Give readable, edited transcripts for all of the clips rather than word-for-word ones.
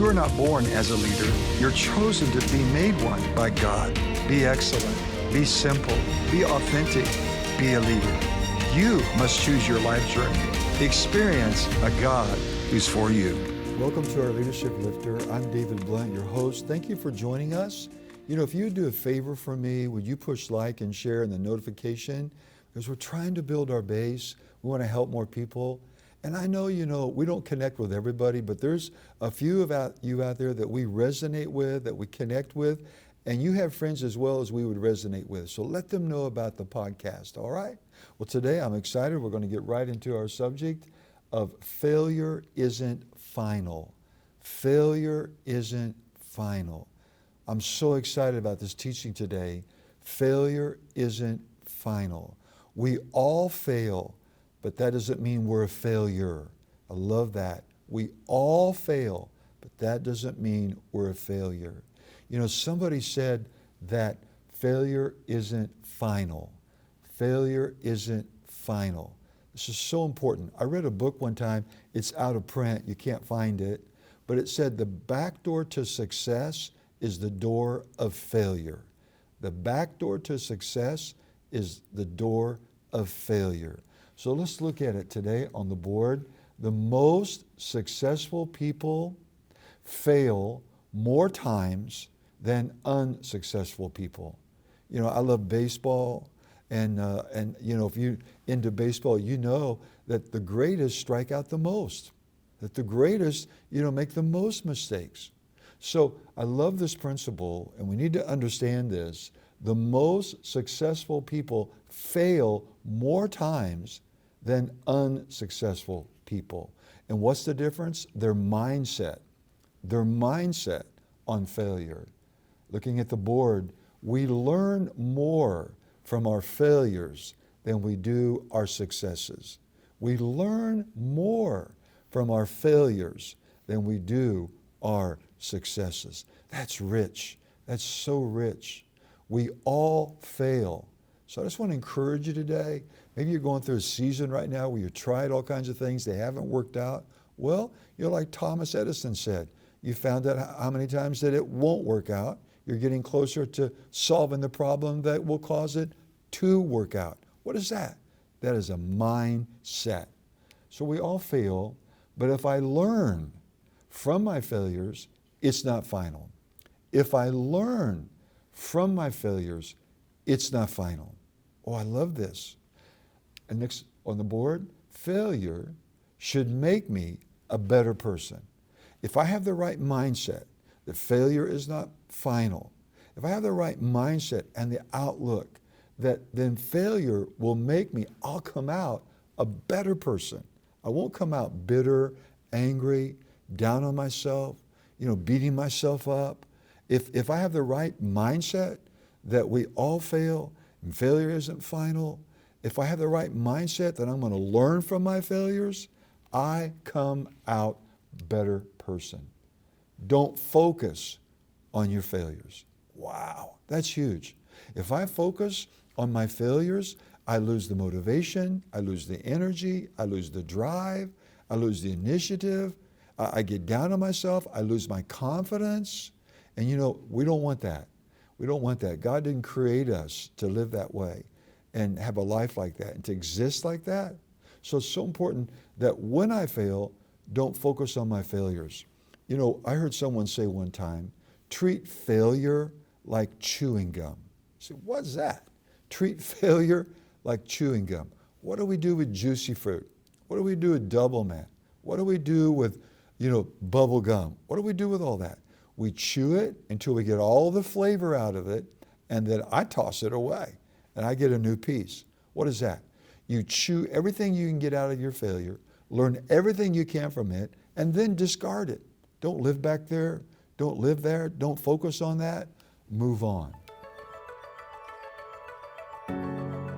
You are not born as a leader. You're chosen to be made one by God. Be excellent. Be simple. Be authentic. Be a leader. You must choose your life journey. Experience a God who's for you. Welcome to our Leadership Lifter. I'm David Blunt, your host. Thank you for joining us. You know, if you would do a favor for me, would you push like and share and the notification? Because we're trying to build our base. We want to help more people. And I know, we don't connect with everybody, but there's a few of you out there that we resonate with, that we connect with, and you have friends as well as we would resonate with. So let them know about the podcast, all right? Well, today I'm excited. We're going to get right into our subject of failure isn't final. Failure isn't final. I'm so excited about this teaching today. Failure isn't final. We all fail, but that doesn't mean we're a failure. I love that. We all fail, but that doesn't mean we're a failure. You know, somebody said that failure isn't final. Failure isn't final. This is so important. I read a book one time. It's out of print. You can't find it. But it said the back door to success is the door of failure. The back door to success is the door of failure. So let's look at it today on the board. The most successful people fail more times than unsuccessful people. You know, I love baseball, and if you're into baseball, you know that the greatest strike out the most, that the greatest, make the most mistakes. So I love this principle, and we need to understand this. The most successful people fail more times than unsuccessful people. And what's the difference? Their mindset on failure. Looking at the board, we learn more from our failures than we do our successes. We learn more from our failures than we do our successes. That's rich. That's so rich. We all fail. So I just want to encourage you today. Maybe you're going through a season right now where you tried all kinds of things, they haven't worked out. Well, like Thomas Edison said, you found out how many times that it won't work out. You're getting closer to solving the problem that will cause it to work out. What is that? That is a mindset. So we all fail, but if I learn from my failures, it's not final. If I learn from my failures, it's not final. Oh, I love this. And next on the board, failure should make me a better person. If I have the right mindset that failure is not final, if I have the right mindset and the outlook that then failure will make me, I'll come out a better person. I won't come out bitter, angry, down on myself, beating myself up. If I have the right mindset that we all fail and failure isn't final, if I have the right mindset that I'm going to learn from my failures, I come out better person. Don't focus on your failures. Wow, that's huge. If I focus on my failures, I lose the motivation, I lose the energy, I lose the drive, I lose the initiative, I get down on myself, I lose my confidence. And we don't want that. We don't want that. God didn't create us to live that way and have a life like that and to exist like that. So it's so important that when I fail, don't focus on my failures. I heard someone say one time, treat failure like chewing gum. I said, what's that? Treat failure like chewing gum. What do we do with juicy fruit? What do we do with double mint? What do we do with, bubble gum? What do we do with all that? We chew it until we get all the flavor out of it, and then I toss it away, and I get a new piece. What is that? You chew everything you can get out of your failure, learn everything you can from it, and then discard it. Don't live back there. Don't live there. Don't focus on that. Move on.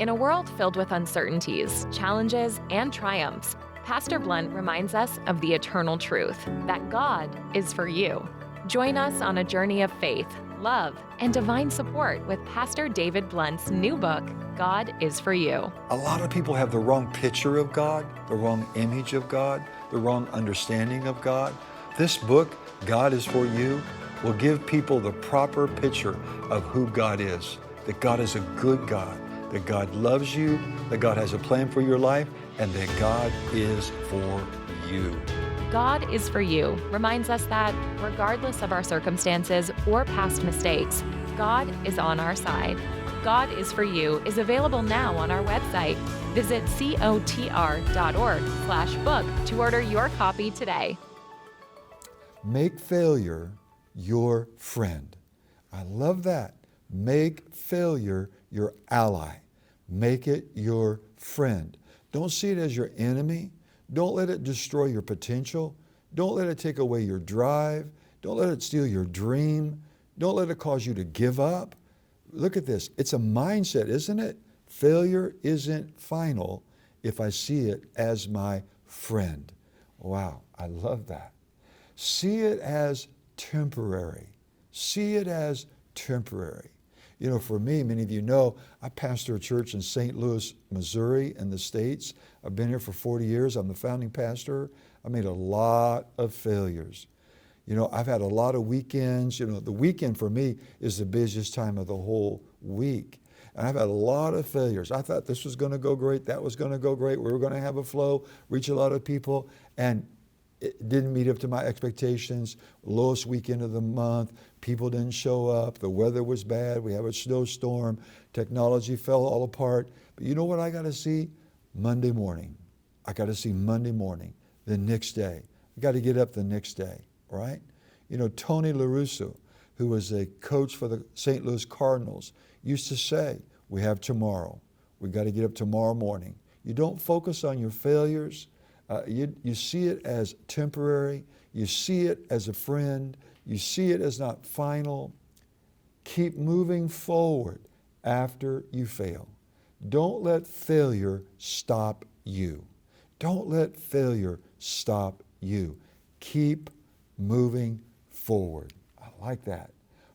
In a world filled with uncertainties, challenges, and triumphs, Pastor Blunt reminds us of the eternal truth that God is for you. Join us on a journey of faith, love, and divine support with Pastor David Blunt's new book, God is for You. A lot of people have the wrong picture of God, the wrong image of God, the wrong understanding of God. This book God is for you will give people the proper picture of who God is, that God is a good God, that God loves you, that God has a plan for your life, and that God is for you. God is for you reminds us that, regardless of our circumstances or past mistakes, God is on our side. God is for you is available now on our website. Visit cotr.org/book to order your copy today. Make failure your friend. I love that. Make failure your ally. Make it your friend. Don't see it as your enemy. Don't let it destroy your potential. Don't let it take away your drive. Don't let it steal your dream. Don't let it cause you to give up. Look at this. It's a mindset, isn't it? Failure isn't final if I see it as my friend. Wow, I love that. See it as temporary. See it as temporary. You know, for me, many of you know, I pastor a church in St. Louis, Missouri in the States. I've been here for 40 years. I'm the founding pastor. I made a lot of failures. You know, I've had a lot of weekends. You know, the weekend for me is the busiest time of the whole week. And I've had a lot of failures. I thought this was going to go great. That was going to go great. We were going to have a flow, reach a lot of people. And it didn't meet up to my expectations. Lowest weekend of the month. People didn't show up. The weather was bad. We have a snowstorm. Technology fell all apart. But you know what I got to see? Monday morning. I got to see Monday morning, the next day. I got to get up the next day, right? You know, Tony La Russa, who was a coach for the St. Louis Cardinals, used to say, we have tomorrow. We got to get up tomorrow morning. You don't focus on your failures. You see it as temporary. You see it as a friend. You see it as not final. Keep moving forward after you fail. Don't let failure stop you. Don't let failure stop you. Keep moving forward. I like that.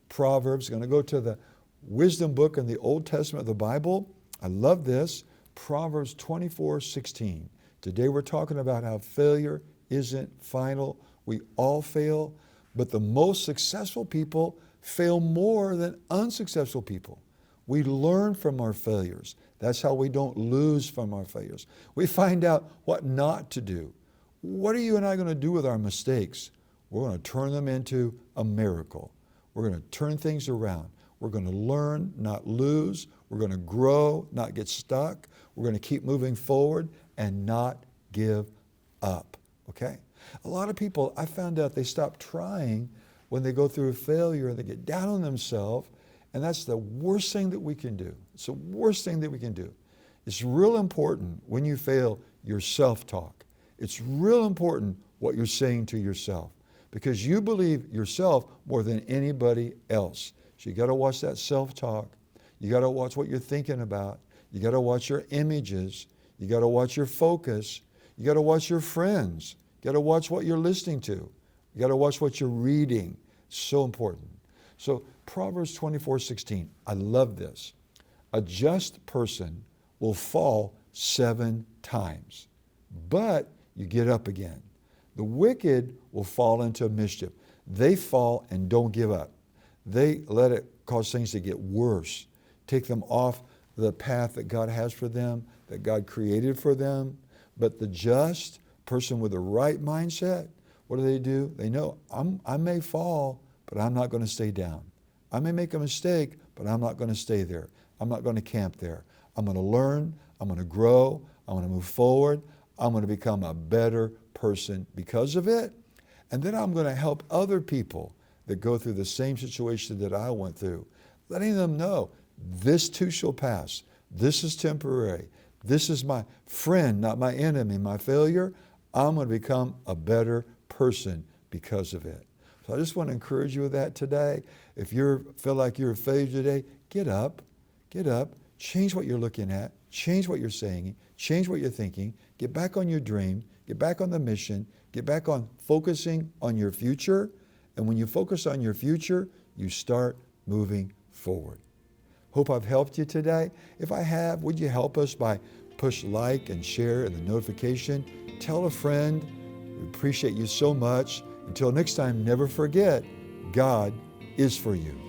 Proverbs, going to go to the wisdom book in the Old Testament of the Bible. I love this. Proverbs 24:16. Today we're talking about how failure isn't final. We all fail, but the most successful people fail more than unsuccessful people. We learn from our failures. That's how we don't lose from our failures. We find out what not to do. What are you and I going to do with our mistakes? We're going to turn them into a miracle. We're going to turn things around. We're going to learn, not lose. We're going to grow, not get stuck. We're going to keep moving forward and not give up, okay? A lot of people, I found out they stop trying when they go through a failure. They get down on themselves, and that's the worst thing that we can do. It's the worst thing that we can do. It's real important when you fail, your self-talk. It's real important what you're saying to yourself because you believe yourself more than anybody else. So you got to watch that self-talk. You got to watch what you're thinking about. You got to watch your images. You got to watch your focus. You got to watch your friends. You got to watch what you're listening to. You got to watch what you're reading. So important. So Proverbs 24:16. I love this. A just person will fall 7 times, but you get up again. The wicked will fall into mischief. They fall and don't give up. They let it cause things to get worse, take them off the path that God has for them, that God created for them. But the just person with the right mindset, what do? They know, I may fall, but I'm not going to stay down. I may make a mistake, but I'm not going to stay there. I'm not going to camp there. I'm going to learn. I'm going to grow. I'm going to move forward. I'm going to become a better person because of it. And then I'm going to help other people that go through the same situation that I went through, letting them know this too shall pass. This is temporary. This is my friend, not my enemy, my failure. I'm going to become a better person because of it. So I just want to encourage you with that today. If you feel like you're a failure today, get up, change what you're looking at, change what you're saying, change what you're thinking, get back on your dream, get back on the mission, get back on focusing on your future. And when you focus on your future, you start moving forward. Hope I've helped you today. If I have, would you help us by push like and share and the notification? Tell a friend. We appreciate you so much. Until next time, never forget, God is for you.